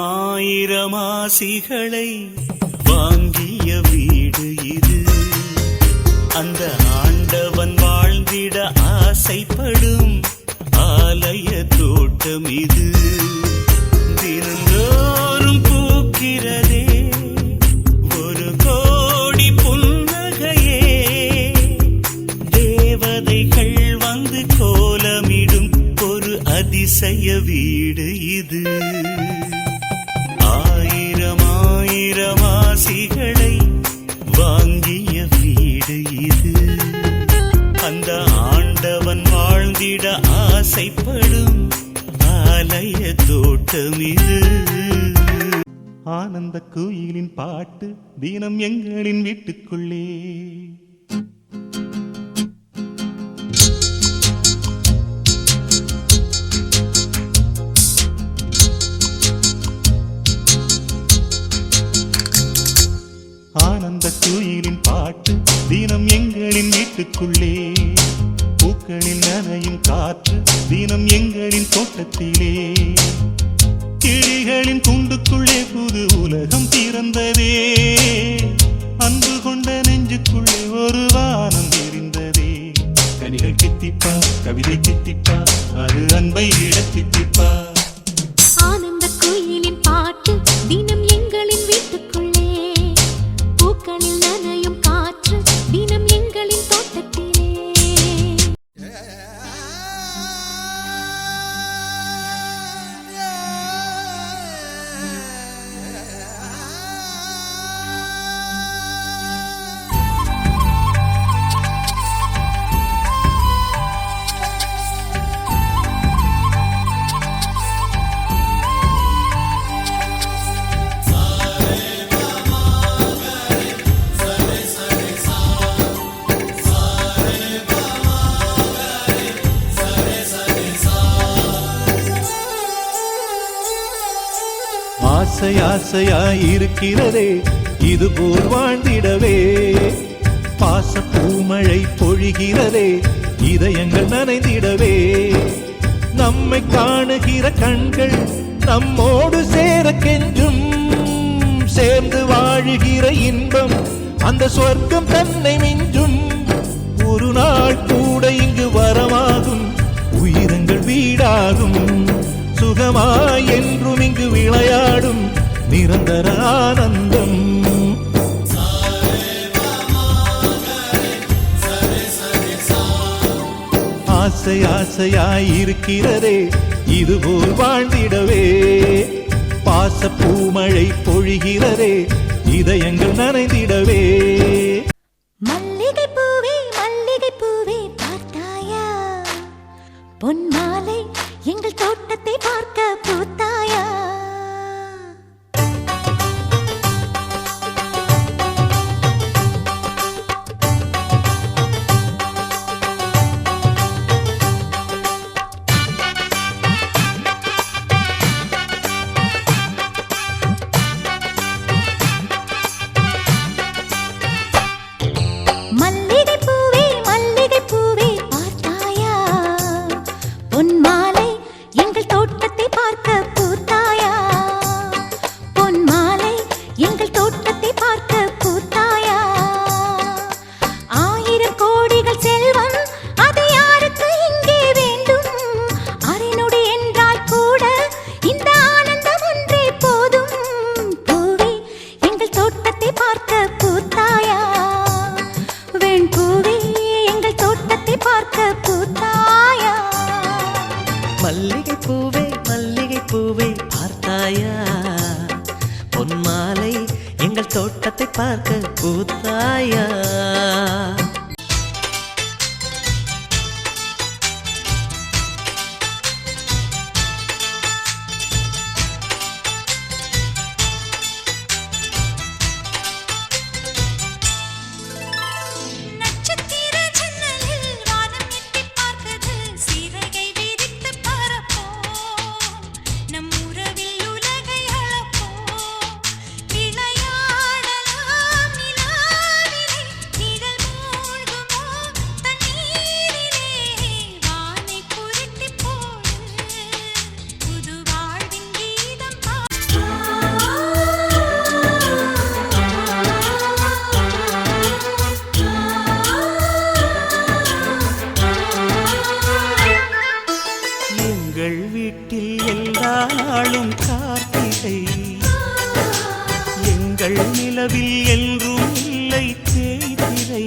ஆயிரம் ஆசிகளை வாங்கிய வீடு இது. அந்த ஆண்டவன் வாழ்ந்திட ஆசைப்படும் ஆலய தோட்டம் இது. தினந்தோறும் பூக்கிறதே ஒரு கோடி புன்னகையே. தேவதைகள் வந்து கோலமிடும் ஒரு அதிசய வீடு இது. ஆயிரம் ஆயிரம் ஆசிகளை வாங்கிய வீடு இது. அந்த ஆண்டவன் வாழ்ந்திட ஆசைப்படும் ஆலய தோட்டம் இது. ஆனந்த கோயிலின் பாட்டு தினம் எங்களின் வீட்டுக்குள்ளே. ஆனந்த கோயிலின் பாட்டு தினம் எங்களின் வீட்டுக்குள்ளே. பூக்களில் நனையும் காற்று தினம் எங்களின் தோட்டத்திலே. கிளிகளின் கூண்டுக்குள்ளே புது உலகம் பிறந்ததே. அன்பு கொண்ட நெஞ்சுக்குள்ளே ஒரு வானம் தெரிந்ததே. கனிகள் கித்திப்பா கவிதை கித்திப்பா அது அன்பை விட கித்திப்பா. ஆனந்த கோயிலின் பாட்டு தினம் எங்களின் வீட்டுக்குள்ளே. பூக்களில் நனையும் காற்று தினம் எங்களின் தோட்டத்திலே. ஆசை ஆசையாயிருக்கிறதே இது போல் வாழ்ந்திடவே. பாச பூமழை பொழிகிறதே இதயங்கள் நனைந்திடவே. நம்மை காணுகிற கண்கள் நம்மோடு சேர கெஞ்சும். சேர்ந்து வாழுகிற இன்பம் அந்த சொர்க்கம் தன்னை மிஞ்சும். ஒரு நாள் கூட இங்கு வரமாகும் உயிரங்கள் வீடாகும். சுகமாய் என்றும் இங்கு விளையாடும் நிரந்தர ஆனந்தம். ஆசை ஆசையாயிருக்கிறதே இதுபோல் வாழ்ந்திடவே. பாச பூமழை பொழிகிறதே இதயங்கள் நனைந்திடவே. மல்லிகை பூவே மல்லிகை பூவே பார்த்தாயா? பொன் மாலை எங்கள் தோட்டத்தை பார்க்க பூத்தாயா? மல்லிகை பூவே மல்லிகை பூவே பார்த்தாயா? பொன் மாலை எங்கள் தோட்டத்தை பார்க்க பூத்தாயா? பொன் மாலை எங்கள் தோட்டத்தை பார்க்க பூத்தாயா? ஆயிரம் கோடிகள் செல்வம் அது யாருக்கு இங்கே வேண்டும்? அரைநொடி என்றால் கூட இந்த ஆனந்தம் ஒன்றே போதும். பூவே எங்கள் தோட்டத்தை பார்க்க பூத்தாயா? வெண் பூவே எங்கள் தோட்டத்தை பார்க்க பூத்தாயா? மல்லிகை பூவே மல்லிகை பூவே பார்த்தாயா? பொன் மாலை எங்கள் தோட்டத்தை பார்க்க பூத்தாயா? நட்சத்திர ஜன்னலில் வானம் எட்டிப் பார்க்குது. சிறகை விரித்து பறப்போம். நம் உறவில் உலகை அளப்போம். விளையாடலாம் நிலாவிலே. நிழல் நிலவில் என்றும் இல்லை தேய்திரை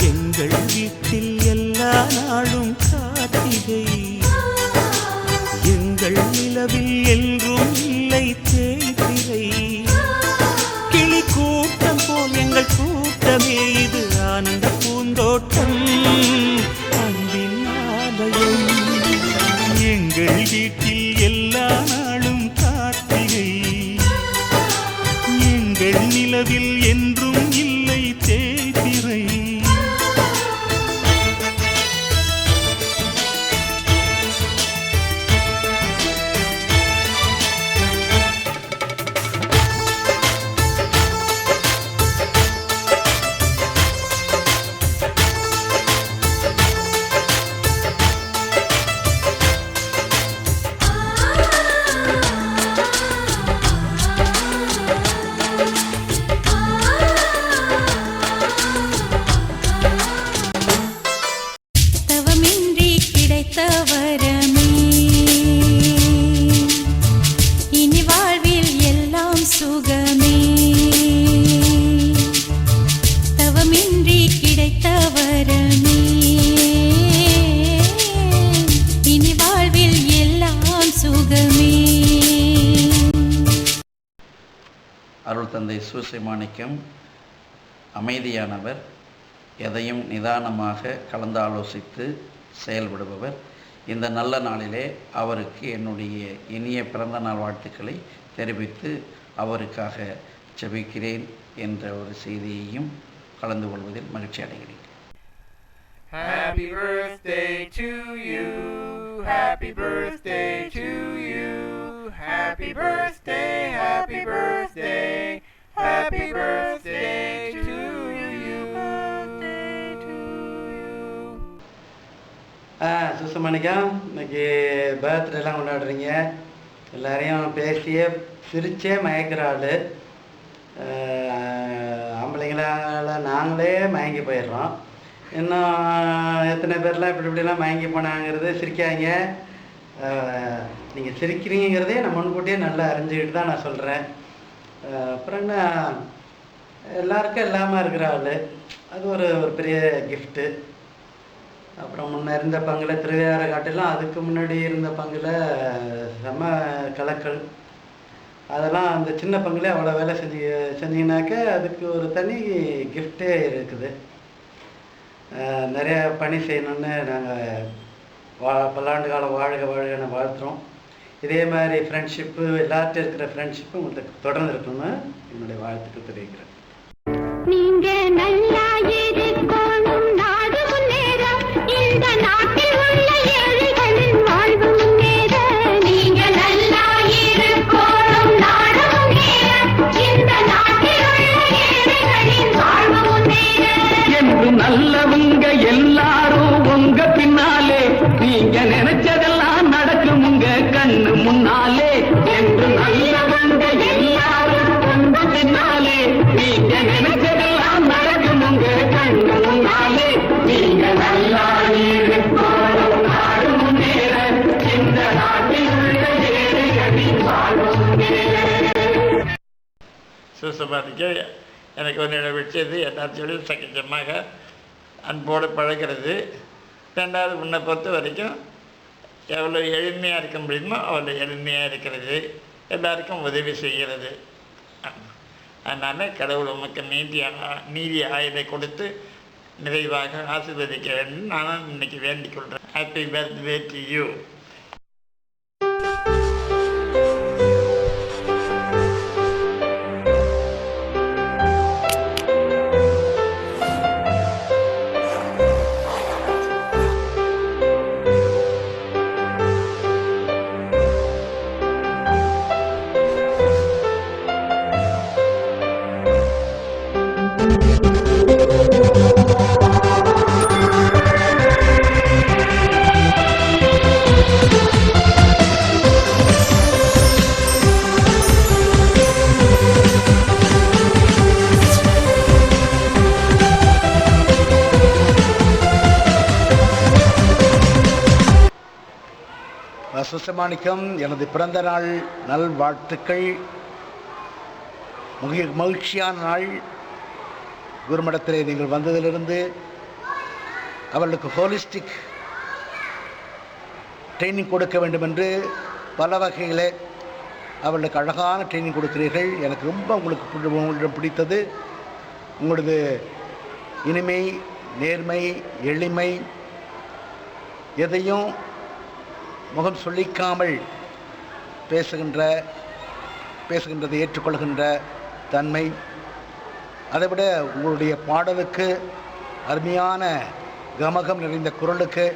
எங்கள் வீட்டில் எல்லா நாளும் கார்த்திகை எங்கள் நிலவில் என்றும் இல்லை தேய்திரை கிளி கூட்டம் போல் எங்கள் கூட்டமே இது ஆனந்த பூந்தோட்டம் அன்பின் ஆலயம் எங்கள் வீட்டில் எல்லா நாளும் கார்த்திகை எங்கள் நிலவில் என்றும் இல்லை தேய்திரை தவமின்றி கிடைத்த வரமே இனி வாழ்வில் எல்லாம் சுகமே தவமின்றி கிடைத்த வரமே இனி வாழ்வில் எல்லாம் சுகமே. அருள் தந்தை சூசை மாணிக்கம் அமைதியானவர், எதையும் நிதானமாக கலந்தாலோசித்து செயல்படுபவர். இந்த நல்ல நாளிலே அவருக்கு என்னுடைய இனிய பிறந்த நாள் வாழ்த்துக்களை தெரிவித்து அவருக்காக ஜெபிக்கிறேன் என்ற ஒரு செய்தியையும் கலந்து கொள்வதில் மகிழ்ச்சி அடைகிறேன். Happy birthday to you. Happy birthday to you. Happy birthday, happy birthday. Happy birthday to you. Birthday to you. சுசமணிக்கம், இன்னைக்கு பர்த்டேலாம் கொண்டாடுறீங்க. எல்லாரையும் பேசியே சிரிச்சே மயக்கிற ஆள். ஆம்பளைங்களால் நாங்களே மயங்கி போயிடுறோம். இன்னும் எத்தனை பேர்லாம் இப்படிலாம் மயங்கி போனாங்கிறது சிரிக்காங்க. நீங்கள் சிரிக்கிறீங்கிறதே நான் முன்கூட்டியே நல்லா அறிஞ்சிக்கிட்டு தான் நான் சொல்கிறேன். அப்புறம் என்ன, எல்லாருக்கும் இல்லாமல் இருக்கிற ஆள், அது ஒரு பெரிய கிஃப்ட்டு. அப்புறம் முன்னே இருந்த பங்கில் திருவையாற காட்டிலாம் அதுக்கு முன்னாடி இருந்த பங்கில் செம கலக்கல். அதெல்லாம் அந்த சின்ன பங்குலேயே அவ்வளோ வேலை செஞ்சீங்கன்னாக்க அதுக்கு ஒரு தனி கிஃப்டே இருக்குது. நிறைய பணி செய்யணுன்னு நாங்கள் பல்லாண்டு காலம் வாழ்க வாழ்கன்னு வாழ்த்துறோம். இதே மாதிரி ஃப்ரெண்ட்ஷிப்பு, எல்லார்ட்டும் இருக்கிற ஃப்ரெண்ட்ஷிப்பு உங்களுக்கு தொடர்ந்து இருக்கணும்னு என்னுடைய வாழ்த்துக்கள் தெரிவிக்கிறேன். நீங்க நல்லா இருக்கணும், நாடு முன்னேற, இந்த நாட்டில் உள்ள ஏழைகளின் வாழ்வு முன்னேற. நீங்க நல்லா இருக்கணும், நாடு முன்னேற, இந்த நாட்டில் உள்ள ஏழைகளின் வாழ்வு முன்னேற. என்று நல்லவங்க எல்லாரும் உங்க பின்னாலே, நீங்க நினைச்சதெல்லாம் நடக்கும் உங்க கண்ணு முன்னாலே. என்று நல்லவங்க எல்லாரும் உங்க பின்னாலே, நீங்க நினைச்சதெல்லாம் நடக்கும் உங்க கண்ணு முன்னாலே. நீங்க நல்லா இருக்கணும், நாடு முன்னேற, இந்த நாட்டில் உள்ள ஏழைகளின் வாழ்வு முன்னேற. சுசமானிக்க எனக்கு ஒரு நினைவிச்சது எல்லாத்தையும் சகஜமாக அன்போடு பழகிறது. ரெண்டாவது, முன்னை பொறுத்த வரைக்கும் எவ்வளோ எளிமையாக இருக்க முடியுமோ அவ்வளோ எளிமையாக இருக்கிறது, எல்லாருக்கும் உதவி செய்கிறது. அதனால் கடவுள் உமக்கு நீதி ஆயுதை கொடுத்து நிறைவாக ஆசீர்வதிக்க வேண்டும் நானும் இன்னைக்கு வேண்டிக் கொள்கிறேன். Happy birthday to you. Susamanikkam, எனது பிறந்த நாள் நல்வாழ்த்துக்கள். மகிழ்ச்சியான நாள். குருமடத்திலே நீங்கள் வந்ததிலிருந்து அவர்களுக்கு ஹோலிஸ்டிக் ட்ரைனிங் கொடுக்க வேண்டும் என்று பல வகையில் அவர்களுக்கு அழகான ட்ரைனிங் கொடுக்கிறீர்கள். எனக்கு ரொம்ப உங்களிடம் பிடித்தது உங்களது இனிமை, நேர்மை, எளிமை, எதையும் முகம் சொல்லிக்காமல் பேசுகின்றதை ஏற்றுக்கொள்கின்ற தன்மை, அதைவிட உங்களுடைய பாடலுக்கு, அருமையான கமகம் நிறைந்த குரலுக்கு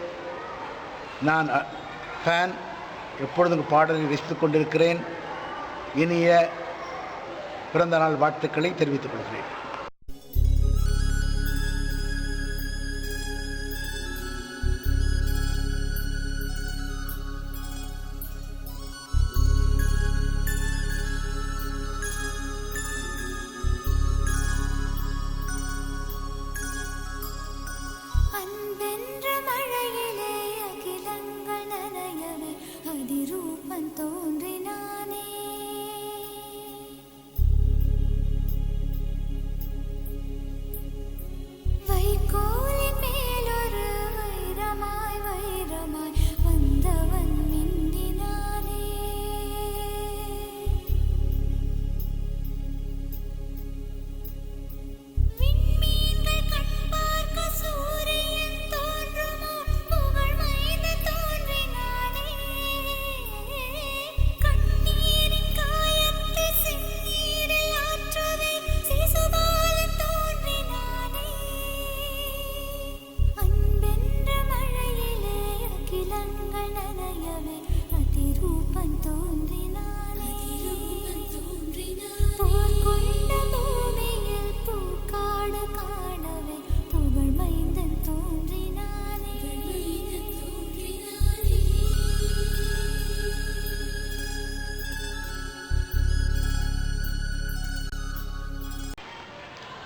நான் ஃபேன். எப்பொழுதும் பாடலை ரசித்துக் கொண்டிருக்கிறேன். இனிய பிறந்தநாள் வாழ்த்துக்களை தெரிவித்துக் கொள்கிறேன்.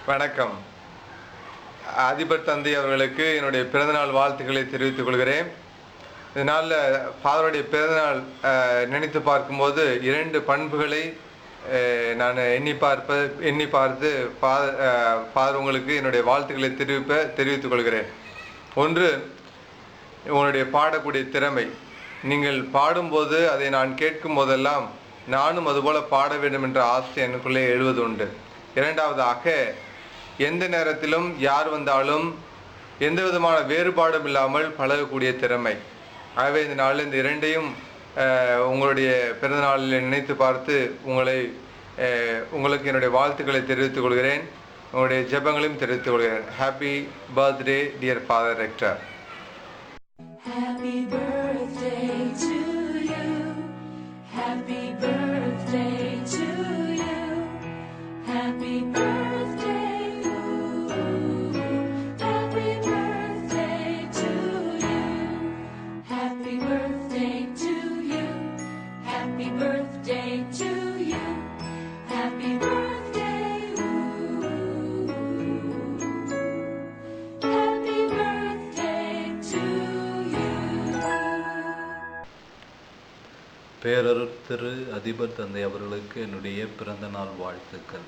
வணக்கம். அதிபர் தந்தை அவர்களுக்கு என்னுடைய பிறந்தநாள் வாழ்த்துக்களை தெரிவித்துக் கொள்கிறேன். இதனால் ஃபாதருடைய பிறந்தநாள் நினைத்து பார்க்கும்போது 2 பண்புகளை நான் எண்ணி பார்த்து ஃபாதர் உங்களுக்கு என்னுடைய வாழ்த்துக்களை தெரிவித்துக் கொள்கிறேன். ஒன்று, உங்களுடைய பாடக்கூடிய திறமை. நீங்கள் பாடும்போது அதை நான் கேட்கும் போதெல்லாம் நானும் அதுபோல பாட வேண்டும் என்ற ஆசை எனக்குள்ளே எழுவது உண்டு. இரண்டாவதாக, எந்த நேரத்திலும் யார் வந்தாலும் எந்த விதமான வேறுபாடும் இல்லாமல் பழகக்கூடிய திறமை. ஆகவே இந்த நாளில் இந்த 2ஐயும் உங்களுடைய பிறந்தநாளில் நினைத்து பார்த்து உங்களுக்கு என்னுடைய வாழ்த்துக்களை தெரிவித்துக் கொள்கிறேன். உங்களுடைய ஜெபங்களையும் தெரிவித்துக் கொள்கிறேன். Happy birthday dear father rector. பேரருட் திரு அதிபர் தந்தை அவர்களுக்கு என்னுடைய பிறந்த நாள் வாழ்த்துக்கள்.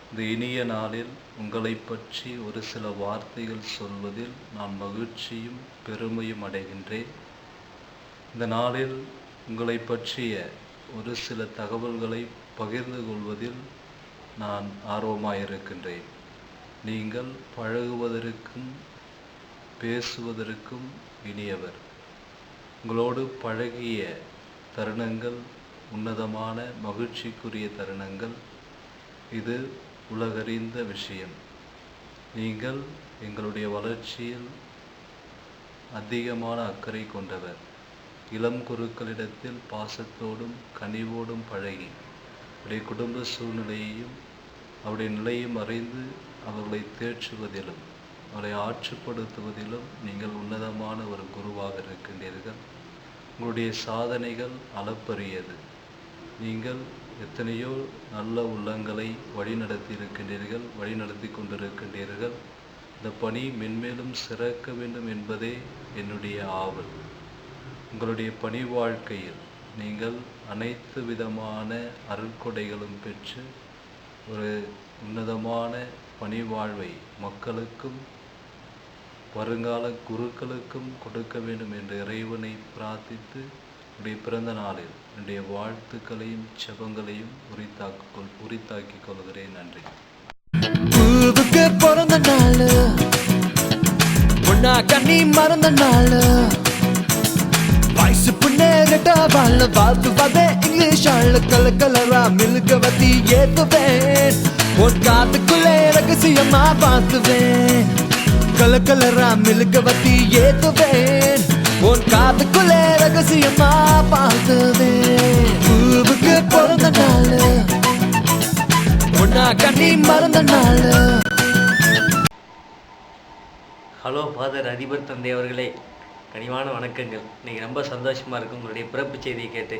இந்த இனிய நாளில் உங்களை பற்றி ஒரு சில வார்த்தைகள் சொல்வதில் நான் மகிழ்ச்சியும் பெருமையும் அடைகின்றேன். இந்த நாளில் உங்களை பற்றிய ஒரு சில தகவல்களை பகிர்ந்து கொள்வதில் நான் ஆர்வமாயிருக்கின்றேன். நீங்கள் பழகுவதற்கும் பேசுவதற்கும் இனியவர். உங்களோடு பழகிய தருணங்கள் உன்னதமான மகிழ்ச்சிக்குரிய தருணங்கள். இது உலகறிந்த விஷயம். நீங்கள் எங்களுடைய வளர்ச்சியில் அதிகமான அக்கறை கொண்டவர். இளம் குருக்களிடத்தில் பாசத்தோடும் கனிவோடும் பழகி அவருடைய குடும்ப சூழ்நிலையையும் அவருடைய நிலையும் அறிந்து அவர்களை தேற்றுவதிலும் அவரை ஆற்றுப்படுத்துவதிலும் நீங்கள் உன்னதமான ஒரு குருவாக இருக்கின்றீர்கள். உங்களுடைய சாதனைகள் அளப்பரியது. நீங்கள் எத்தனையோ நல்ல உள்ளங்களை வழிநடத்தி இருக்கின்றீர்கள், வழிநடத்தி கொண்டிருக்கின்றீர்கள். இந்த பணி மென்மேலும் சிறக்க வேண்டும் என்பதே என்னுடைய ஆவல். உங்களுடைய பணி வாழ்க்கையில் நீங்கள் அனைத்து விதமான அருட்கொடைகளும் பெற்று ஒரு உன்னதமான பணி வாழ்வை மக்களுக்கும் வருங்கால குருக்களுக்கும் கொடுக்க வேண்டும் என்ற இறைவனை பிரார்த்தித்து என்னுடைய பிறந்த நாளில் என்னுடைய வாழ்த்துக்களையும் செபங்களையும் உரித்தாக்கிக் கொள்கிறேன். நன்றி. பூவுக்கு பிறந்த நாள், பொண்ணா கண்ணி மறந்த நாள், வயசு புண்ணேறிட்ட வாழ் வாழ்த்துவதே இங்கிலீஷ் ஆள், கலரா மில்க வத்தி ஏத்துவேன், உன் காத்துக்குள்ளே ரகசியமா பார்த்துவேன், கலரா மில்க வத்தி ஏத்துவேன், உன் காத்துக்குள்ளே ரகசியமா பார்த்துவேன். பூவுக்கு பிறந்த நாள், பொண்ணா கண்ணி மறந்த நாள். ஹலோ ஃபாதர் அதிபர் தந்தை அவர்களே, கனிவான வணக்கங்கள். இன்றைக்கி ரொம்ப சந்தோஷமாக இருக்குது உங்களுடைய பிறப்பு செய்தியை கேட்டு.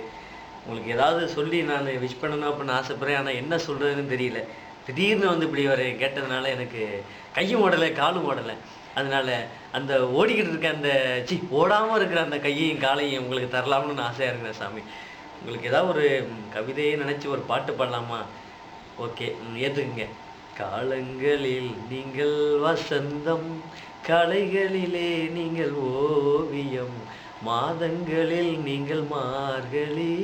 உங்களுக்கு ஏதாவது சொல்லி நான் விஷ் பண்ணணும் அப்படின்னு ஆசைப்பட்றேன், ஆனால் என்ன சொல்கிறதுன்னு தெரியல. திடீர்னு வந்து இப்படி வர கேட்டதுனால எனக்கு கையும் ஓடலை காலும் ஓடலை. அதனால் அந்த ஓடிக்கிட்டு இருக்க அந்த ஓடாமல் இருக்கிற அந்த கையையும் காலையும் உங்களுக்கு தரலாம்னு ஆசையாக இருக்கிறேன் சாமி. உங்களுக்கு ஏதாவது ஒரு கவிதையை நினச்சி ஒரு பாட்டு பாடலாமா? ஓகே, ஏற்றுக்குங்க. காலங்களில் நீங்கள் வசந்தம், கலைகளிலே நீங்கள் ஓவியம், மாதங்களில் நீங்கள் மார்கழி,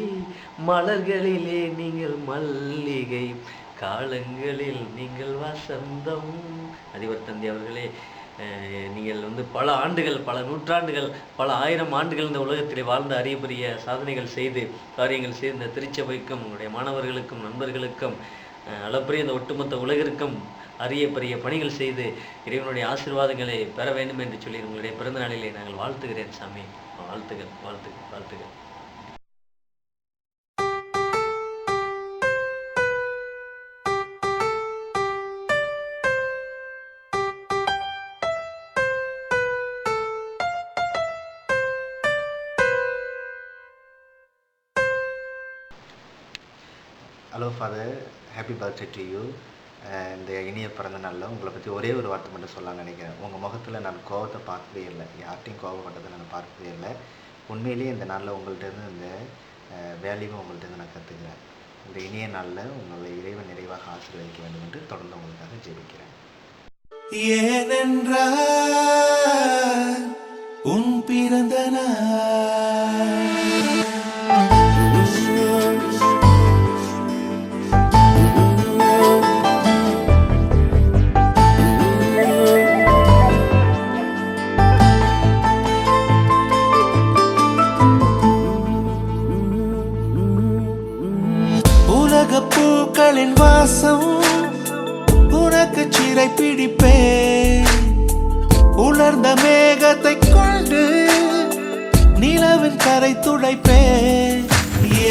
மலர்களிலே நீங்கள் மல்லிகை, காலங்களில் நீங்கள் வசந்தம். அதிபர் தந்தை அவர்களே, நீங்கள் வந்து பல ஆண்டுகள், பல நூற்றாண்டுகள், பல ஆயிரம் ஆண்டுகள் இந்த உலகத்திலே வாழ்ந்த அரிய சாதனைகள் செய்து காரியங்கள் செய்து இந்த திருச்சபைக்கும் உங்களுடைய மாணவர்களுக்கும் நண்பர்களுக்கும் அளப்பரிய இந்த ஒட்டுமொத்த உலகிற்கும் அரிய பெரிய பணிகள் செய்து இறைவனுடைய ஆசீர்வாதங்களை பெற வேண்டும் என்று சொல்லி உங்களுடைய பிறந்த நாளிலே நாங்கள் வாழ்த்துகிறேன் சாமி. வாழ்த்துகள் வாழ்த்துகள் வாழ்த்துகள். Hello father, happy birthday to you. இந்த இனிய பிறந்த நாளில் உங்களை பற்றி ஒரே ஒரு வார்த்தை மட்டும் சொல்லலாம்னு நினைக்கிறேன். உங்கள் முகத்தில் நான் கோபத்தை பார்க்கவே இல்லை, யார்ட்டையும் கோபப்பட்டதை நான் பார்க்கவே இல்லை. உண்மையிலேயே இந்த நாளில் உங்கள்கிட்டருந்து இந்த வேல்யூவும் உங்கள்கிட்ட நான் கற்றுக்கிறேன். இந்த இனிய நாளில் உங்களை இறைவன் நிறைவாக ஆசீர்வதிக்க வேண்டும் என்று தொடர்ந்து உங்களுக்காக ஜெபிக்கிறேன். ஏனென்றால் உன் பிறந்த நாள் பூக்களின் வாசம் உனக்கு சிறை பிடிப்பேன், உலர்ந்த மேகத்தை கொண்டு நிலவின் கரை துடைப்பேன்.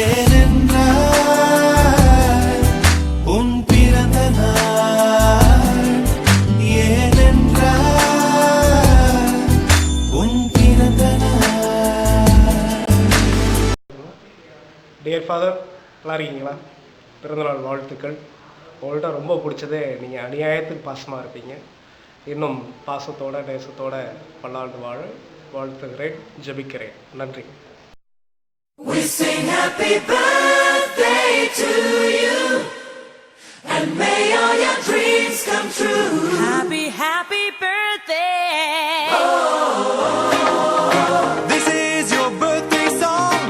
ஏனென்றால் உன் பிறந்த நாள், ஏனென்றால் உன் பிறந்த நாள். டியர் ஃபாதர், நல்லா இருக்கீங்களா? பிறந்தநாள் வாழ்த்துக்கள். உங்கள்கிட்ட ரொம்ப பிடிச்சதே நீங்கள் அநியாயத்துக்கு பாசமாக இருப்பீங்க. இன்னும் பாசத்தோட நேசத்தோட பல்லாண்டு வாழ வாழ்த்துகிறேன், ஜெபிக்கிறேன். நன்றி. We sing happy birthday to you, and may all your dreams come true. Happy, happy birthday. This is your birthday song.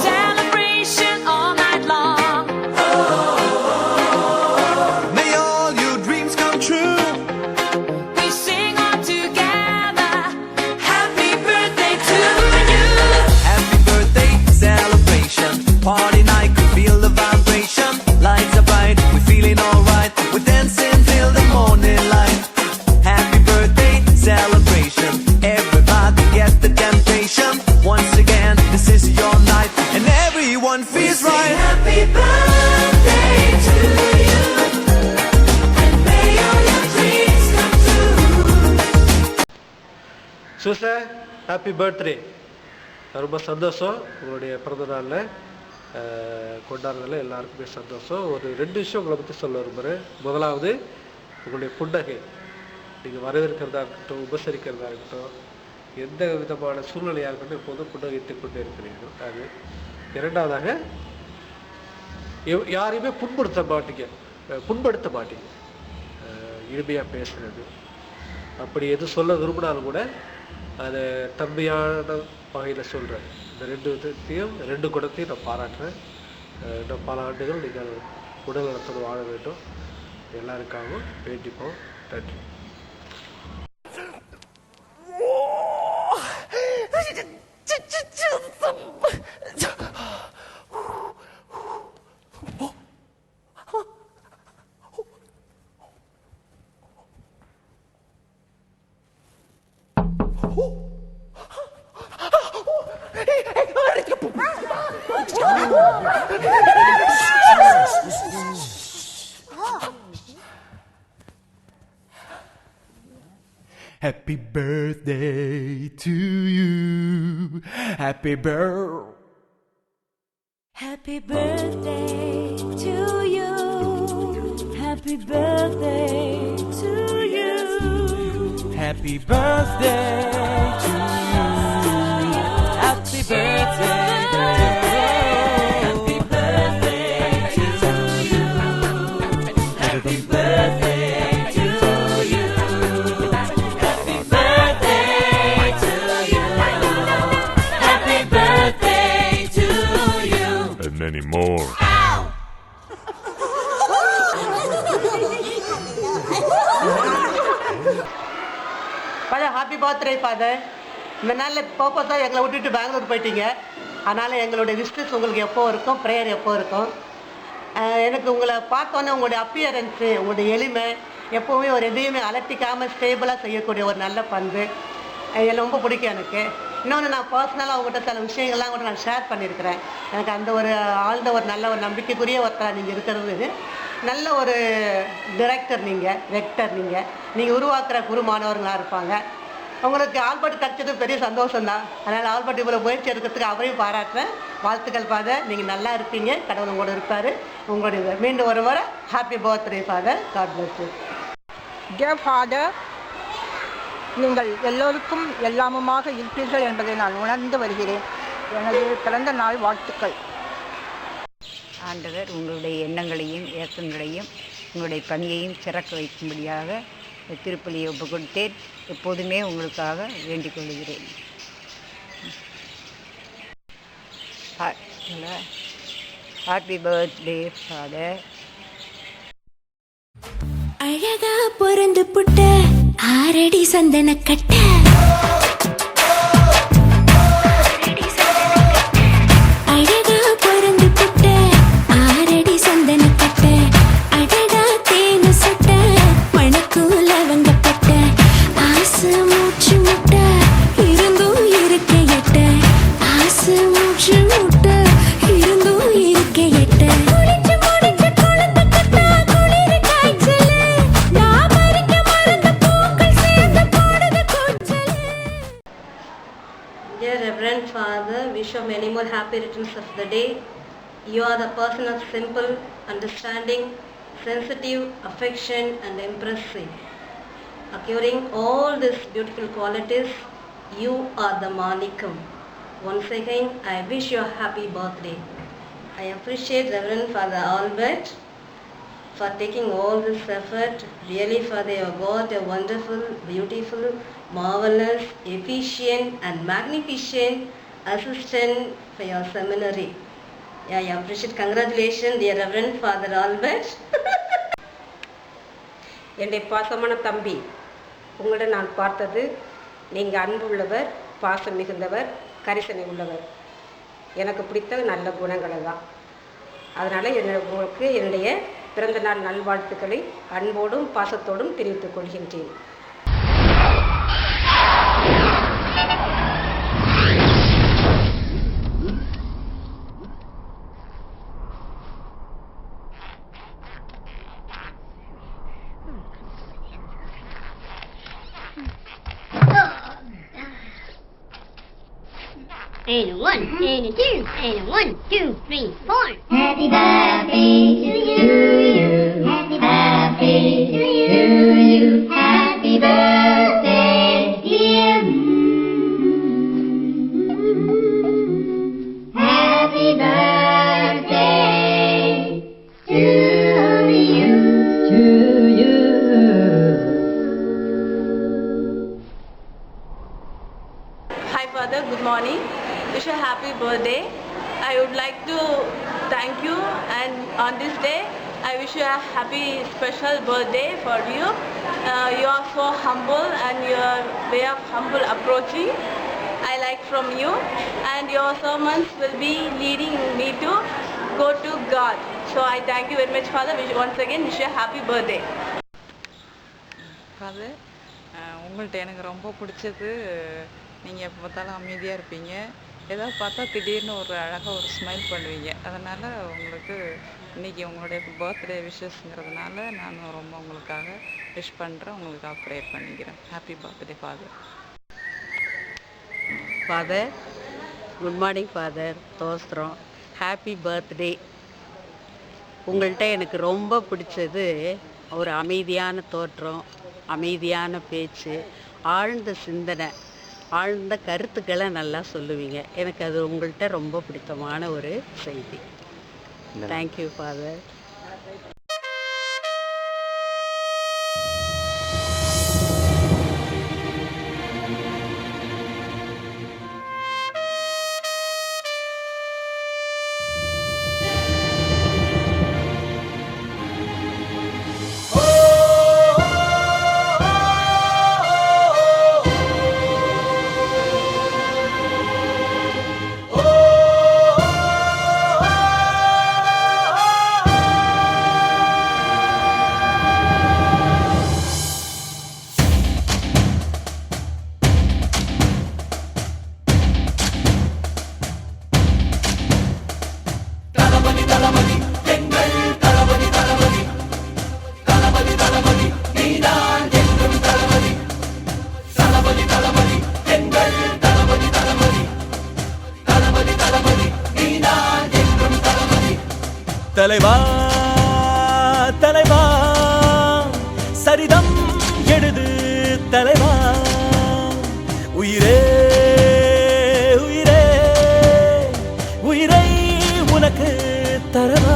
Celebration all night long. May all your dreams come true. We sing all together. Happy birthday to you. Happy birthday celebration. Party night, we feel the vibration. Lights are bright, we're feeling alright. We're dancing till the morning light. Happy birthday celebration. Everybody get the temptation. Once again, this is your night, and everyone feels right. Happy birthday to you, and may all your dreams come true. சூசர், happy birthday. ரொம்ப சந்தோஷம் உங்களுடைய பிறந்த நாளில் கொண்டாடுறதுல எல்லாருக்குமே சந்தோஷம். ஒரு 2 விஷயம் உங்களை பற்றி சொல்ல விரும்புகிறேன். முதலாவது, உங்களுடைய புன்னகை. நீங்கள் வரவேற்கிறதா இருக்கட்டும், உபசரிக்கிறதா இருக்கட்டும், எந்த விதமான சூழ்நிலையாக இருக்கட்டும், எப்போதும் புன்னகைத்து கொண்டே இருக்கிறீர்கள். அது. இரண்டாவதாக, யாரையுமே புண்படுத்த மாட்டீங்க. இனிமையாக பேசுகிறது, அப்படி எது சொல்ல விரும்பினாலும் கூட அதை தன்மையான வகையில் சொல்கிறேன். இந்த ரெண்டு குணத்தையும் நான் பாராட்டுறேன். இன்னும் பல ஆண்டுகள் நீங்கள் உடல் நலத்தோடு வாழ வேண்டும். எல்லாருக்காகவும் வேண்டிப்போம். நன்றி. Happy birthday to you. Happy birthday. Happy birthday to you. Happy birthday to you. Happy birthday to you. Happy birthday to you. Happy birthday to you. Happy birthday to you. Happy birthday to you. Happy birthday to you. And many more. Father, happy birthday father. இந்த நாளில் பர்பஸாக எங்களை விட்டுட்டு பெங்களூர் போயிட்டீங்க. அதனால் எங்களுடைய விஸ்டஸ் உங்களுக்கு எப்போ இருக்கும், ப்ரேயர் எப்போ இருக்கும். எனக்கு உங்களை பார்த்தோன்னே உங்களுடைய அப்பியரன்ஸு, உங்களுடைய எளிமை, எப்போவுமே ஒரு எதையுமே அலட்டிக்காமல் ஸ்டேபிளாக செய்யக்கூடிய ஒரு நல்ல பண்பு ரொம்ப பிடிக்கும் எனக்கு. இன்னொன்று, நான் பர்சனலாக அவங்ககிட்ட சில விஷயங்கள்லாம் கூட நான் ஷேர் பண்ணியிருக்கிறேன். எனக்கு அந்த ஒரு ஆழ்ந்த ஒரு நல்ல ஒரு நம்பிக்கைக்குரிய ஒருத்தர் நீங்கள் இருக்கிறது. நல்ல ஒரு டைரக்டர் நீங்கள், ரெக்டர் நீங்கள் உருவாக்குற குரு மாணவர்களாக இருப்பாங்க. உங்களுக்கு ஆல்பர்ட் கிடைச்சது பெரிய சந்தோஷம்தான். அதனால் ஆல்பர்ட் இவ்வளோ முயற்சி எடுக்கிறதுக்கு அவரையும் பாராட்டுறேன். வாழ்த்துக்கள் ஃபாதர், நீங்கள் நல்லா இருப்பீங்க, கடவுள் உங்களோட இருப்பார். உங்களுடைய மீண்டும் ஒரு முறை happy birthday father. God bless you. Dear father, நீங்கள் எல்லோருக்கும் எல்லாமுமாக இருப்பீர்கள் என்பதை நான் உணர்ந்து வருகிறேன். எனது பிறந்த நாள் வாழ்த்துக்கள். ஆண்டவர் உங்களுடைய எண்ணங்களையும் ஏக்கங்களையும் உங்களுடைய பணியையும் சிறக்க வைக்கும்படியாக திருப்பலியை ஒப்பு கொடுத்தேன். எப்போதுமே உங்களுக்காக வேண்டிக் கொள்கிறேன். Happy birthday father. அழகா பொறந்து புட்ட ஆரடி சந்தன கட்ட, அழகா பொறந்து புட்ட ஆரடி சந்தன கட்ட, அடடா தேனு சட்ட மணக்கும் லவங்கப்பட்ட, ஆசை மூச்சு முட்ட இருந்தும் இருக்க எட்ட, ஆசை மூச்சு முட்ட இருந்தும் இருக்க எட்ட, குளிச்சு முடிச்சு குளத்து கட்டா குளிர் காய்ச்சல், நான் பறிக்க மறந்த பூக்கள் சேர்ந்து போடுது கூச்சல். Dear Reverend Father, wish you many more happy returns of the day. You are the person of simple, understanding, sensitive, affection and impressive. Acquiring all these beautiful qualities, you are the Manikam. Once again, I wish you a happy birthday. I appreciate Reverend Father Albert for taking all this effort. Really, Father, you have got a wonderful, beautiful, marvelous, efficient and magnificent assistant for your seminary. Yeah, I appreciate. Congratulations, dear Reverend Father Albert. என்னுடைய பாசமான தம்பி, உங்களை நான் பார்த்தது நீங்கள் அன்பு உள்ளவர், பாசம் மிகுந்தவர், கரிசனை உள்ளவர். எனக்கு பிடித்த நல்ல குணங்களை தான். அதனால் உங்களுக்கு என்னுடைய பிறந்த நாள் நல்வாழ்த்துக்களை அன்போடும் பாசத்தோடும் தெரிவித்துக் கொள்கின்றேன். And a 1, and a 2, and a 1, 2, 3, 4. Happy birthday to you. Happy birthday to you. Happy birthday, dear. Happy birthday. And on this day, I wish you a happy special birthday for you. You are so humble and your way of humble approaching I like from you, and your sermons will be leading me to go to God. So I thank you very much, Father. Once again wish you a happy birthday. Father, உங்கள்கிட்ட எனக்கு ரொம்ப பிடிச்சது நீங்கள் எப்போ பார்த்தாலும் அமைதியாக இருப்பீங்க. ஏதாவது பார்த்தா திடீர்னு ஒரு அழகாக ஒரு ஸ்மைல் பண்ணுவீங்க. அதனால் உங்களுக்கு இன்றைக்கி உங்களுடைய பர்த்டே விஷஸ்ங்கிறதுனால நான் ரொம்ப உங்களுக்காக விஷ் பண்ணுறேன், உங்களுக்காக ப்ரே பண்ணிக்கிறேன். Happy birthday father. Father, good morning father. தோஸ்திரம். Happy birthday. உங்கள்கிட்ட எனக்கு ரொம்ப பிடிச்சது ஒரு அமைதியான தோற்றம், அமைதியான பேச்சு, ஆழ்ந்த சிந்தனை, ஆழ்ந்த கருத்துக்களை நல்லா சொல்லுவீங்க. எனக்கு அது உங்கள்கிட்ட ரொம்ப பிடித்தமான ஒரு செய்தி. Thank you father. தலைவா தலைவா சரிதம் எழுது தலைவா, உயிரே உயிரே உயிரை உனக்கு தரவா.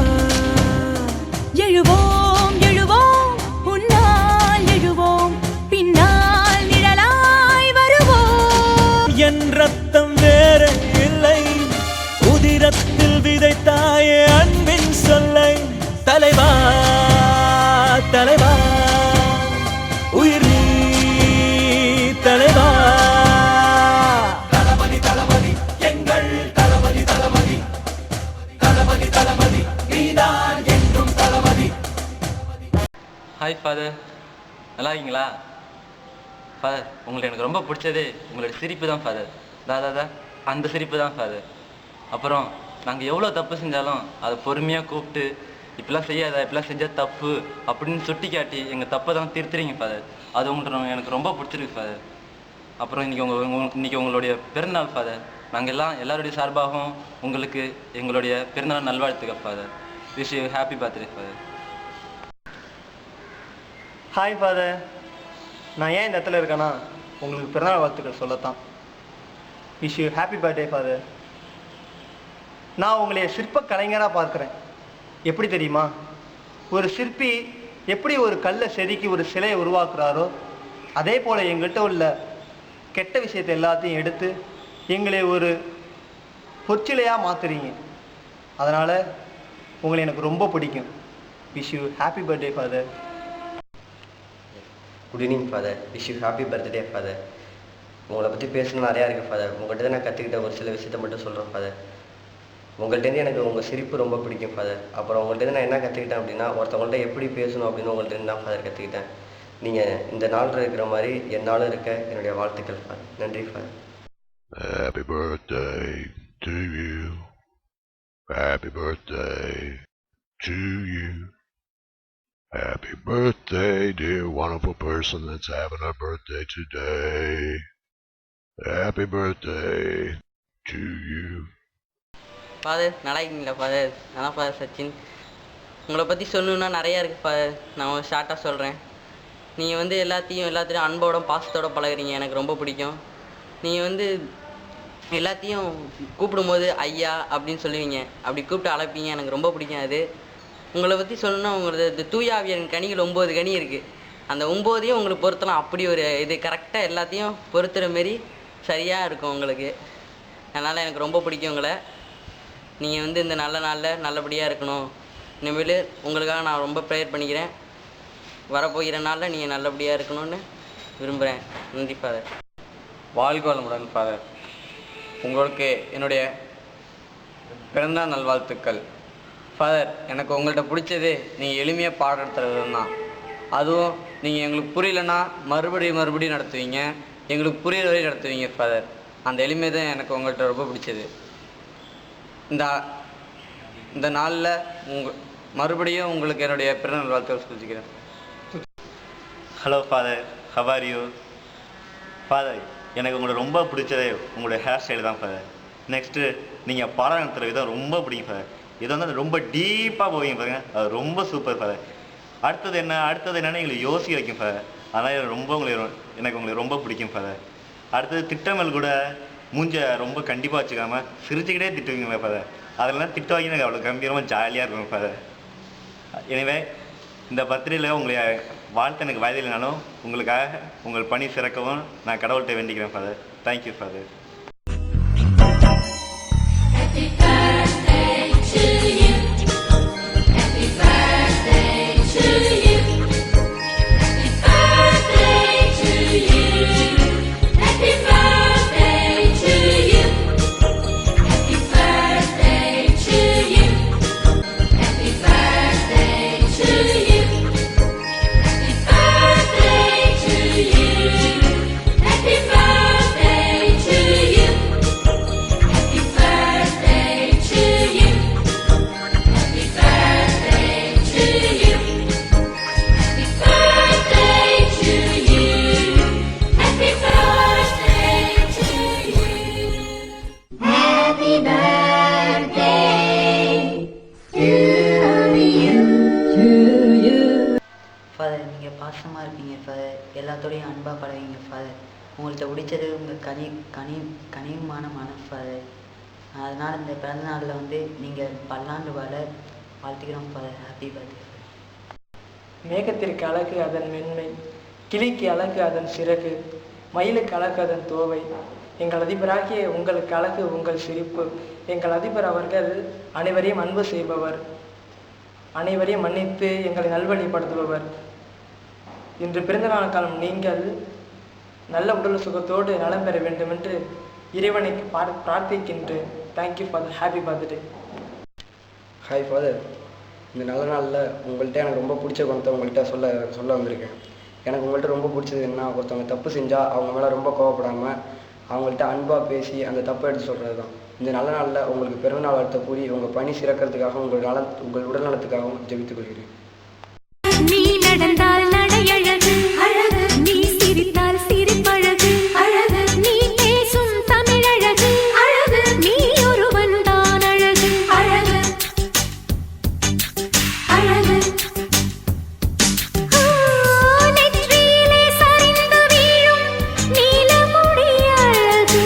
எழுவோம் எழுவோம் உன்னால் எழுவோம், பின்னால் நிழலாய் வருவோம். என் ரத்தம் வேற இல்லை, உதிரத்தில் விதைத்தாயே அன்பின் சொல்லை. தலைவா தலைவா உயிர் நீ தலைவா. தளபதி தளபதி எங்கள் தளபதி தளபதி தளபதி தளபதி நீதான் என்றும் தளபதி. ஹாய் ஃபாதர், நல்லா இருக்கீங்களா? ஃபாதர், உங்களுக்கு எனக்கு ரொம்ப பிடிச்சது உங்களோட சிரிப்பு தான் ஃபாதர். தாதா அந்த சிரிப்பு தான் ஃபாதர். அப்புறம் நாங்கள் எவ்வளோ தப்பு செஞ்சாலும் அதை பொறுமையாக கூப்பிட்டு இப்படிலாம் செய்யாத, இப்படிலாம் செஞ்சால் தப்பு அப்படின்னு சுட்டி காட்டி எங்கள் தப்பை தான் திருத்துறீங்க ஃபாதர். அது உங்களுக்கு எனக்கு ரொம்ப பிடிச்சிருக்கு ஃபாதர். அப்புறம் இன்றைக்கி உங்களுடைய பிறந்தநாள் ஃபாதர். நாங்கள் எல்லாருடைய சார்பாகவும் உங்களுக்கு எங்களுடைய பிறந்தநாள் நல்வாழ்த்துக்கள் father. Wish you happy birthday father. Hi father, நான் ஏன் இந்த இடத்துல இருக்கேன்னா உங்களுக்கு பிறந்தநாள் வாழ்த்துக்கள் சொல்லத்தான். Wish you happy birthday father. நான் உங்களைய சிற்ப கலைஞராக பார்க்குறேன். எப்படி தெரியுமா? ஒரு சிற்பி எப்படி ஒரு கல்லை செதுக்கி ஒரு சிலையை உருவாக்குறாரோ அதே போல் எங்கள்கிட்ட உள்ள கெட்ட விஷயத்தை எல்லாத்தையும் எடுத்து எங்களை ஒரு பொற்சிலையாக மாற்றுறீங்க. அதனால் உங்களை எனக்கு ரொம்ப பிடிக்கும். Wish you happy birthday father. Good evening father. Wish you happy birthday father. உங்களை பற்றி பேசணும் நிறையா இருக்குது ஃபாதர். உங்கள்கிட்ட நான் கற்றுக்கிட்ட ஒரு சில விஷயத்தை மட்டும் சொல்கிறேன் ஃபாதர். உங்கள்கிட்டேருந்து எனக்கு உங்கள் சிரிப்பு ரொம்ப பிடிக்கும் ஃபாதர். அப்புறம் உங்கள்கிட்ட நான் என்ன கற்றுக்கிட்டேன் அப்படின்னா, ஒருத்தவங்கள்ட்ட எப்படி பேசணும் அப்படின்னு உங்கள்கிட்ட தான் ஃபாதர் கற்றுக்கிட்டேன். நீங்கள் இந்த நாளில் இருக்கிற மாதிரி என்னாலும் இருக்க என்னுடைய வாழ்த்துக்கள் ஃபாதர். நன்றி father. Happy birthday to you. Happy birthday to you. Happy birthday, dear wonderful person that's having a birthday today. Happy birthday to you. Father, நல்லா இருக்கீங்களா ஃபாதர்? அதான் ஃபாதர் சச்சின். உங்களை பற்றி சொல்லணுன்னா நிறையா இருக்குது ஃபாதர். நான் ஷார்ட்டாக சொல்கிறேன். நீங்கள் எல்லாத்தையும் அன்போட பாசத்தோடு பழகுறீங்க. எனக்கு ரொம்ப பிடிக்கும். நீங்கள் எல்லாத்தையும் கூப்பிடும்போது ஐயா அப்படின்னு சொல்லுவீங்க. அப்படி கூப்பிட்டு அழைப்பீங்க. எனக்கு ரொம்ப பிடிக்கும் அது. உங்களை பற்றி சொல்லணுன்னா உங்களது தூயாவியரின் கனிகள் 9 கனி இருக்குது. அந்த 9ஐயும் உங்களுக்கு பொறுத்தலாம். அப்படி ஒரு இது கரெக்டாக எல்லாத்தையும் பொறுத்துற மாரி சரியாக இருக்கும் உங்களுக்கு. அதனால் எனக்கு ரொம்ப பிடிக்கும் உங்களை. நீங்கள் இந்த நல்ல நாளில் நல்லபடியாக இருக்கணும். இனிமேல் உங்களுக்காக நான் ரொம்ப ப்ரேயர் பண்ணிக்கிறேன். வரப்போகிற நாளில் நீங்கள் நல்லபடியாக இருக்கணும்னு விரும்புகிறேன். நன்றி ஃபாதர். வாழ்க வளமுடன் ஃபாதர். உங்களுக்கு என்னுடைய பிறந்தநாள் நல்வாழ்த்துக்கள். ஃபாதர், எனக்கு உங்கள்கிட்ட பிடிச்சது நீங்கள் எளிமையாக பாடம் நடத்துறது தான். அதுவும் நீங்கள் எங்களுக்கு புரியலன்னா மறுபடியும் நடத்துவீங்க, எங்களுக்கு புரியுற வரை நடத்துவீங்க ஃபாதர். அந்த எளிமை தான் எனக்கு உங்கள்கிட்ட ரொம்ப பிடிச்சது. இந்த நாளில் மறுபடியும் உங்களுக்கு என்னுடைய பிறந்தநாள் வாழ்த்துக்கள் சொல்லிக்கிறேன். Hello father, how are you? Father, எனக்கு உங்களை ரொம்ப பிடிச்சதே உங்களுடைய ஹேர் ஸ்டைல் தான் ஃபாதர். நெக்ஸ்ட்டு நீங்கள் பாடம் நடத்துகிற விதம் ரொம்ப பிடிக்கும் ஃபாதர். இது வந்து ரொம்ப டீப்பாக போவீங்க பாருங்கள், அது ரொம்ப சூப்பர் ஃபாதர். அடுத்தது என்னன்னு எங்களுக்கு யோசிக்க வைக்கும் ஃபாதர். அதனால் எனக்கு உங்களை ரொம்ப பிடிக்கும் ஃபாதர். அடுத்தது திட்டமில் கூட மூஞ்ச ரொம்ப கண்டிப்பாக வச்சுக்காமல் சிரிச்சுக்கிட்டே திட்டுவீங்களா ஃபாதர். அதெல்லாம் திட்ட வைக்க எனக்கு அவ்வளோ கம்பீரமாக ஜாலியாக இருக்கும் ஃபாதர். எனவே இந்த பர்த்டேயில் உங்களை வாழ்த்து எனக்கு வயதில்னாலும் உங்களுக்காக உங்கள் பணி சிறக்கவும் நான் கடவுள்கிட்ட வேண்டிக்கிறேன் ஃபாதர். Thank you father. ஃபாதர், நீங்கள் பாசமாக இருப்பீங்க ஃபாதர், எல்லாத்தோடையும் அன்பாக பழகுவீங்க ஃபாதர். உங்கள்கிட்ட பிடிச்சது உங்கள் கனிவுமான மனம் ஃபாதர். அதனால் இந்த பிறந்த நாளில் வந்து நீங்கள் பல்லாண்டு வாழ வாழ்த்துக்கிறோம் ஃபாதர். Happy birthday. மேகத்திற்கு அழகு அதன் மென்மை, கிளிக்கு அழகு அதன் சிறகு, மயிலுக்கு அழகு அதன் தோவை. எங்கள் அதிபராகிய உங்களுக்கு அழகு உங்கள் சிரிப்பு. எங்கள் அதிபர் அவர்கள் அனைவரையும் அன்பு செய்பவர், அனைவரையும் மன்னித்து எங்களை நல்வழிப்படுத்துபவர். இன்று பிறந்தநாள் காலம் நீங்கள் நல்ல உடல் சுகத்தோடு நலம் பெற வேண்டும் என்று இறைவனை பிரார்த்திக்கின்றேன். Thank you father. Happy birthday. Hi father, இந்த நல்ல நாளில் உங்கள்கிட்ட எனக்கு ரொம்ப பிடிச்ச குணத்தை உங்கள்கிட்ட சொல்ல வந்திருக்கேன். எனக்கு உங்கள்கிட்ட ரொம்ப பிடிச்சது என்ன, ஒருத்தவங்க தப்பு செஞ்சால் அவங்க மேலே ரொம்ப கோவப்படாமல் அவங்கள்ட்ட அன்பாக பேசி அந்த தப்பை எடுத்து சொல்கிறது தான். இந்த நல்ல நாளில் உங்களுக்கு பிறந்தநாள் வாழ்த்தை கூறி உங்கள் பணி சிறக்கிறதுக்காகவும் உங்கள் உடல் நலத்துக்காகவும் ஜெபித்துக் கொள்கிறேன். நீ நடந்தால் நடையழகு அழகு, நீ சிரித்தால் சிரிப்பழகு அழகு, நீ பேசும் தமிழழகு அழகு, நீ ஒருவன் தான் அழகு அழகு அழகு. நெற்றியிலே சரிந்து வீழும் நீலமுடி அழகு,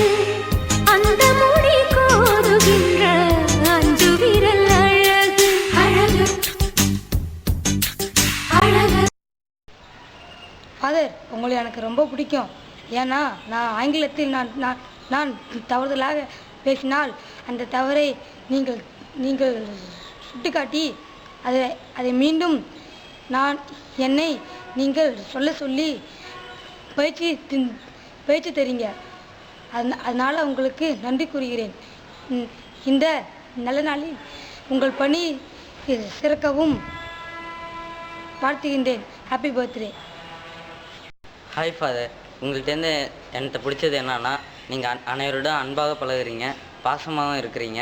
அந்த முடி கோதுகின்ற அஞ்சு விரல் அழகு அழகு அழகு. ஃபாதர், உங்களை எனக்கு ரொம்ப பிடிக்கும். ஏன்னா நான் ஆங்கிலத்தில் நான் தவறுதலாக பேசினால் அந்த தவறை நீங்கள் சுட்டிக்காட்டி அதை மீண்டும் என்னை நீங்கள் சொல்லி பயிற்சி தரீங்க. அதனால் உங்களுக்கு நன்றி கூறுகிறேன். இந்த நல்ல நாளில் உங்கள் பணி சிறக்கவும் வாழ்த்துகின்றேன். Happy birthday. ஹாய் ஃபாதர், உங்கள்கிட்டேருந்து எனக்கு பிடிச்சது என்னன்னா நீங்கள் அனைவரோடும் அன்பாக பழகுறீங்க, பாசமாகவும் இருக்கிறீங்க.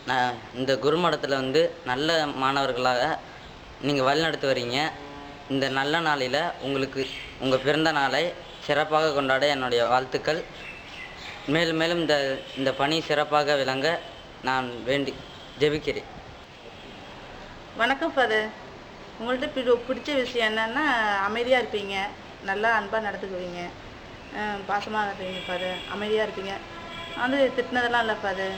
நான் இந்த குருமடத்தில் வந்து நல்ல மாணவர்களாக நீங்கள் வழிநடத்தி வரீங்க. இந்த நல்ல நாளில் உங்களுக்கு உங்கள் பிறந்த நாளை சிறப்பாக கொண்டாட என்னுடைய வாழ்த்துக்கள். மேலும் மேலும் இந்த பணி சிறப்பாக விளங்க நான் ஜெபிக்கிறேன். வணக்கம் ஃபாதர். உங்கள்கிட்ட பிடிச்ச விஷயம் என்னென்னா அமைதியாக இருப்பீங்க, நல்லா அன்பாக நடத்துக்குவீங்க, பாசமாக இருப்பீங்க ஃபாதர், அமைதியாக இருப்பீங்க. வந்து திட்டினதெல்லாம் இல்லை ஃபாதர்.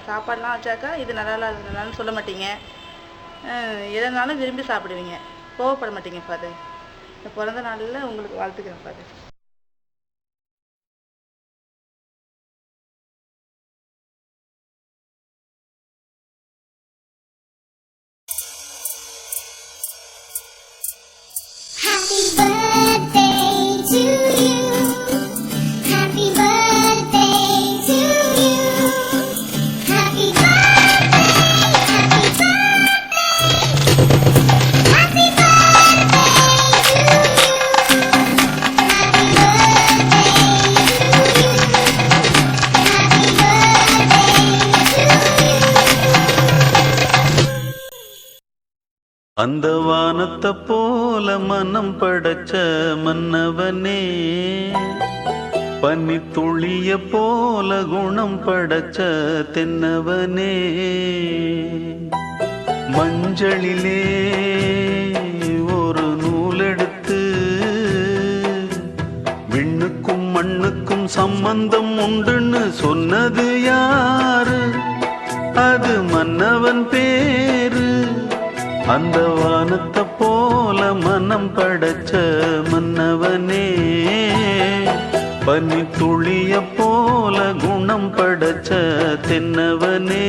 சாப்பாடெலாம் வச்சாக்கா இது நல்லான்னு சொல்ல மாட்டீங்க, எதனாலும் விரும்பி சாப்பிடுவீங்க, கோவப்பட மாட்டீங்க ஃபாதர். இந்த பிறந்த நாளில் உங்களுக்கு வாழ்த்துக்கிறேன் ஃபாதர். அந்த வானத்தை போல மனம் படைச்ச மன்னவனே, பனி துளிய போல குணம் படைச்ச தென்னவனே, மஞ்சளிலே ஒரு நூலெடுத்து விண்ணுக்கும் மண்ணுக்கும் சம்பந்தம் உண்டுன்னு சொன்னது யாரு? அது மன்னவன் பேரு. அந்த வானத்தை போல மனம் படைச்ச மன்னவனே, பனி துளிய போல குணம் படைச்ச தென்னவனே.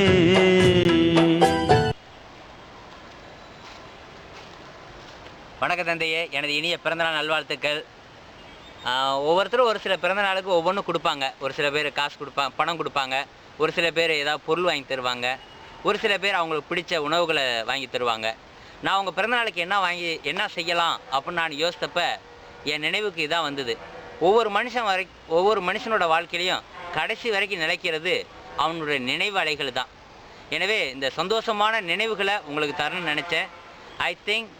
வணக்கம் தந்தையே, எனது இனிய பிறந்தநாள் நல்வாழ்த்துக்கள். ஒவ்வொருத்தரும் ஒரு சில பிறந்த நாளுக்கு ஒவ்வொன்றும் கொடுப்பாங்க. ஒரு சில பேர் காசு கொடுப்பாங்க, பணம் கொடுப்பாங்க. ஒரு சில பேர் ஏதாவது பொருள் வாங்கி தருவாங்க. ஒரு சில பேர் அவங்களுக்கு பிடிச்ச உணவுகளை வாங்கி தருவாங்க. நான் உங்கள் பிறந்தநாளுக்கு என்ன செய்யலாம் அப்படின்னு நான் யோசித்தப்ப என் நினைவுக்கு இதான் வந்தது. ஒவ்வொரு மனுஷனோட வாழ்க்கையிலையும் கடைசி வரைக்கும் நிலைக்கிறது அவனுடைய நினைவு அலைகள் தான். எனவே இந்த சந்தோஷமான நினைவுகளை உங்களுக்கு தரணும்னு நினச்சேன். I think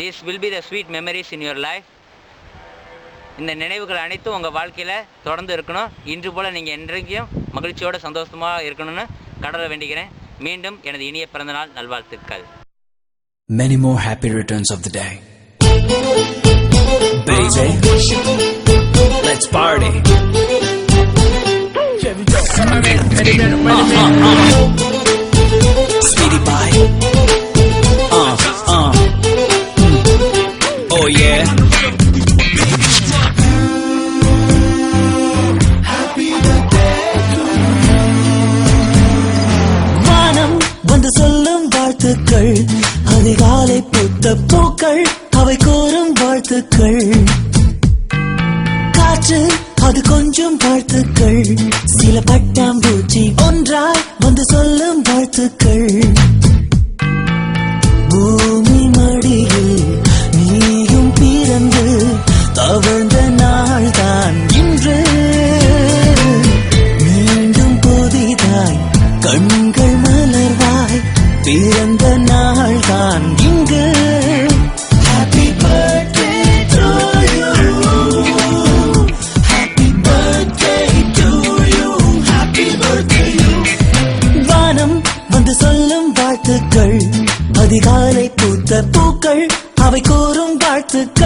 this will be the sweet memories in your life. இந்த நினைவுகள் அனைத்தும் உங்கள் வாழ்க்கையில் தொடர்ந்து இருக்கணும். இன்று போல் நீங்கள் என்றைக்கும் மகிழ்ச்சியோடு சந்தோஷமாக இருக்கணும்னு கடவுளை வேண்டிக்கிறேன். மீண்டும் எனது இனிய பிறந்தநாள் நல்வாழ்த்துக்கள். Many more happy returns of the day. Baby, let's party. Speedy bye. Oh yeah. வானம் வந்து சொல்லும் வாழ்த்துக்கள், அதிகாலை பூத்த பூக்கள் அவை கோரும் வாழ்த்துக்கள், காற்று அது கொஞ்சம் வாழ்த்துக்கள், சில பட்டாம்பூச்சி ஒன்றாய் வந்து சொல்லும் வாழ்த்துக்கள், பூமி மடியில் நீயும் பிறந்து தவழ்ந்த நாள்தான் இன்று, மீண்டும் புதிதாய் கண்கள் மலர்வாய் பிறந்த நாள்தான் இங்கு. Happy birthday to you, happy birthday to you, happy birthday you. வானம் வந்து சொல்லும் வாழ்த்துக்கள், அதிகாலை பூத்த பூக்கள் அவை கூறும் வாழ்த்துக்கள்.